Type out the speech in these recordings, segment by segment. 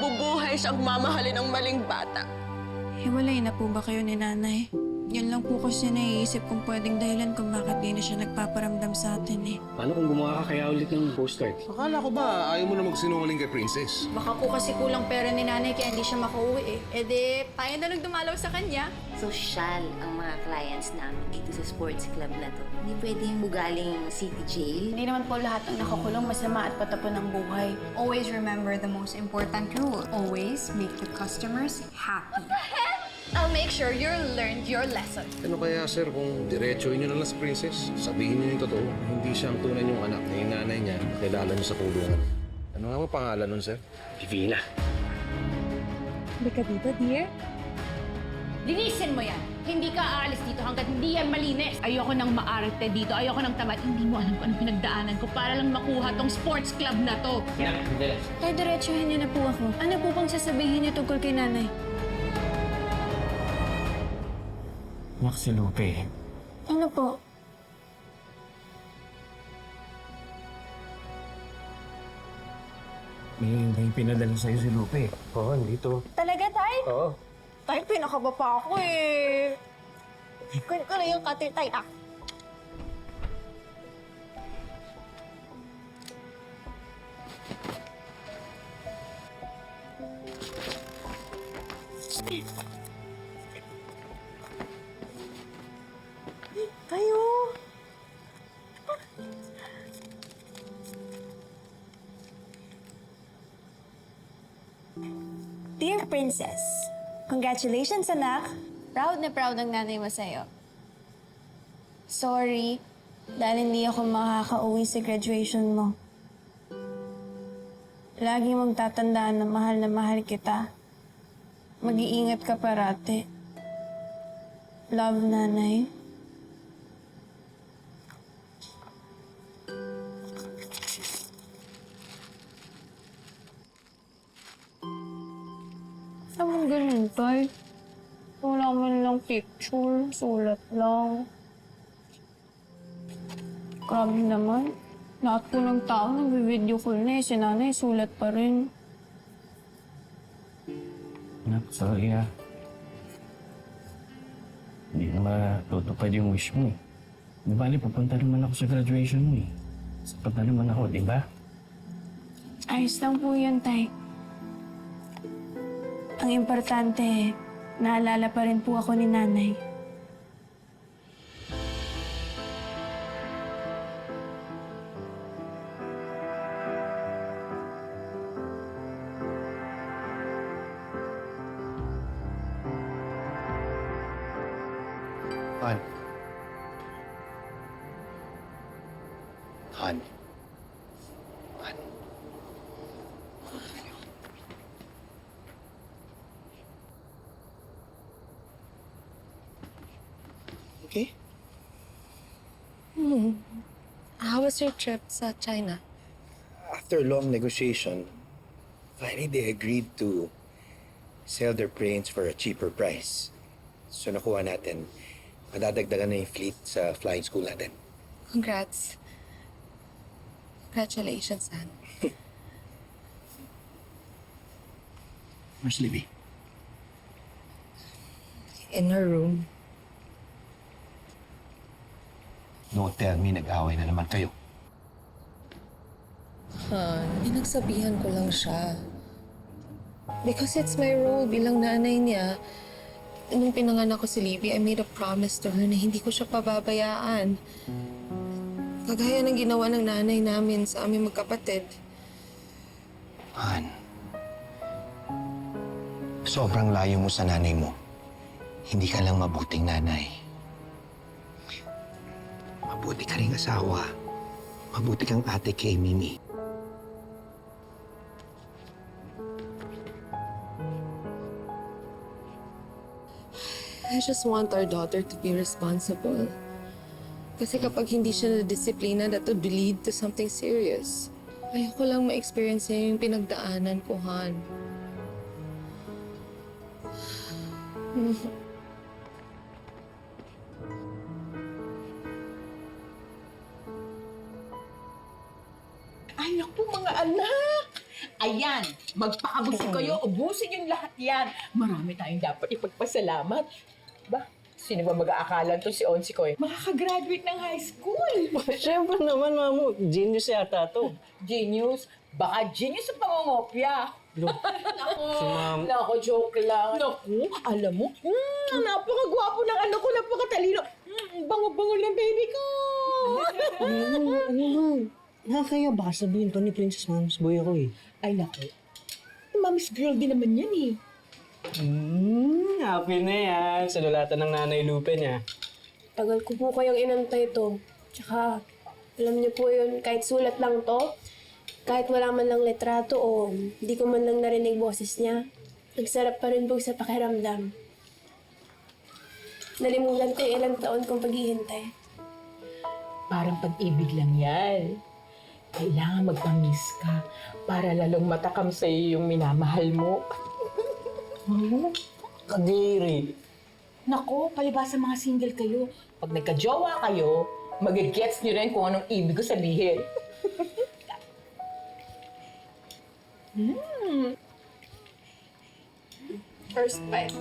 nabubuhay siyang mamahalin ng maling bata. Hiwalay na po ba kayo ni nanay? Yan lang po kasi naiisip kong pwedeng dahilan kung bakit di na siya nagpaparamdam sa atin eh. Paano kung gumawa ka kaya ulit ng postcard? Akala ko ba ayaw mo na magsinungaling kay Princess? Baka po kasi kulang pera ni nanay kaya hindi siya makauwi eh. E di, tayo na lang dumalaw sa kanya. Social ang mga clients namin dito sa sports club na to. Hindi pwedeng bugaling city jail. Hindi naman po lahat ng nakakulong masama at patapon ng buhay. Always remember the most important rule. Always make the customers happy. I'll make sure you learned your lesson. Ano kaya, sir, kung diretsoin niyo na lang sa Princess? Sabihin niyo yung totoo. Hindi siya ang tunay niyong anak na yung nanay niya. Kilala niyo sa kulungan. Ano nga ba pangalan nun, sir? Divina. Halika dito, dear. Linisin mo yan. Hindi ka aalis dito hanggat hindi yan malinis. Ayoko nang maarte dito. Ayoko nang tamad. Hindi mo alam kung anong pinagdaanan ko para lang makuha tong sports club na to. Kaya diretsuhin niyo na po ako. Ano po bang sasabihin niyo tungkol kay nanay? Anak si Lupe. Ano po? May pinadala sa'yo si Lupe. Oo, dito. Talaga, tay? Oo. Tay, pinakaba pa ako eh. Kunin ko na yung cutter, tay. Ah. Tayo. Dear Princess, congratulations, anak. Proud na proud ang nanay mo sa'yo. Sorry, dahil hindi ako makakauwi sa graduation mo. Lagi mong tatandaan na mahal kita. Mag-iingat ka parati. Love, nanay. Saan ganun, tay? Wala man lang picture, sulat lang. Grabe naman. Lahat po ng tao nag-video call na eh. Si nanay, sulat pa rin. Anak, sorry ah. Hindi na matutupad yung wish mo eh. Di bali, pupunta naman ako sa graduation mo eh. Sapat na naman ako, di ba? Ayos lang po yun, tay. Ang importante, naalala pa rin po ako ni nanay. Han. Han. Han. Okay? How was your trip sa China? After long negotiation, finally they agreed to sell their planes for a cheaper price. So nakuha natin, madadagdagan na yung fleet sa flying school natin. Congrats. Congratulations, Anne. Where's Libby? In her room. Don't tell me nag-away na naman kayo. Pinagsabihan ko lang siya. Because it's my role bilang nanay niya. Nung pinanganak ko si Libby, I made a promise to her na hindi ko siya pababayaan. Kagaya ng ginawa ng nanay namin sa aming magkapatid. Han, sobrang layo mo sa nanay mo. Hindi ka lang mabuting nanay. Mabuti ka rin asawa. Mabuti kang ate kay Mimi. I just want our daughter to be responsible. Kasi kapag hindi siya na-disiplina, that would lead to something serious. Ayoko lang ma-experience niya yung pinagdaanan ko, Han. Ay, naku, mga anak! Ayan, magpakabusog kayo, ubusin yung lahat yan. Marami tayong dapat ipagpasalamat. Ba, sino ba mag-aakalan to si Onsi ko eh? Makakagraduate ng high school. Siyempre naman, Mamu. Genius yata to. Genius? Baka genius sa pangongopya. Naku, joke lang. Naku, alam mo, napakagwapo ng anak ko, napakatalino. Bango-bango ng baby ko. Nakakaya baka sabihin to ni Princess Mom's boy ako eh. Ay, naku. Mommy's girl din naman yan eh. Happy na yan. Sinulatan ng nanay Lupe niya. Tagal ko po kayong inantay to. Tsaka, alam niyo po yun, kahit sulat lang to, kahit wala man lang litrato o hindi ko man lang narinig boses niya, nagsarap pa rin po sa pakiramdam. Nalimutan ko yung ilang taon kong paghihintay. Parang pag-ibig lang yan. Kailangan magpamiss ka para lalong matakam sa iyo yung minamahal mo. Kadiri. Nako, palibasa mga single kayo. Pag nagka-jowa kayo, mag-gets niyo rin kung anong ibig ko sabihin. First bite.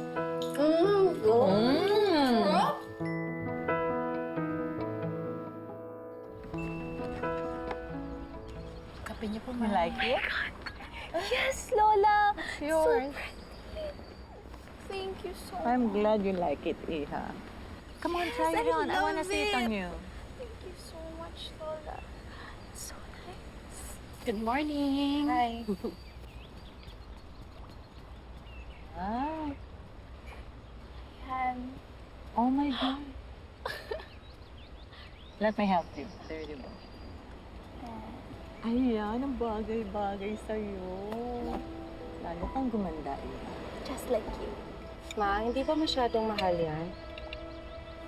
Kape niyo po, you like it? Yes, Lola! Yours. Thank you so much. I'm glad you like it, Iha. Come on, try it on. I wanna see it on you. Thank you so much, Lola. So nice. Good morning. Hi. Ah, Yan. oh my God. Let me help you. There you go. Ayan, ang bagay-bagay sa'yo. Lalo kang gumanda, Iha. Just like you. Ma, hindi ba masyadong mahal yan?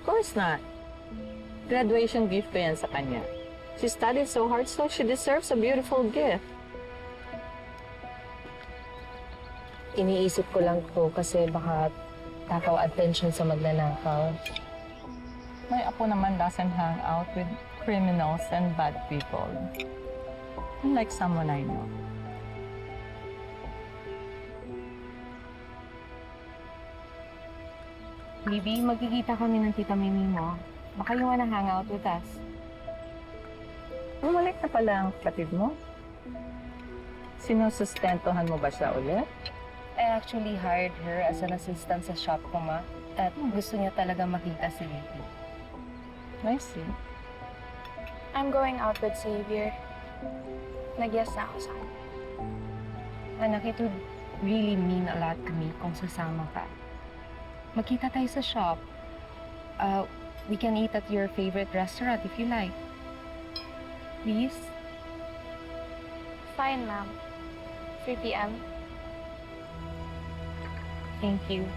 Of course not. Graduation gift ko yan sa kanya. She studied so hard, so she deserves a beautiful gift. Iniisip ko lang po kasi baka takaw attention sa magnanakaw. My apo naman doesn't hang out with criminals and bad people. Unlike someone I know. Libby, magkikita kami ng tita Mimi mo. Baka you wanna hang out with us? Bumalik na pala ang kapatid mo. Sinusustentohan mo ba siya ulit? I actually hired her as an assistant sa shop ko, ma. At gusto niya talaga makita si Libby. I see. I'm going out with Xavier. Nag-yes na ako sa kanya. Anak, it would really mean a lot to me kung sasama ka. Magkita tayo sa shop. We can eat at your favorite restaurant if you like. Please? Fine, ma'am. 3 p.m. Thank you.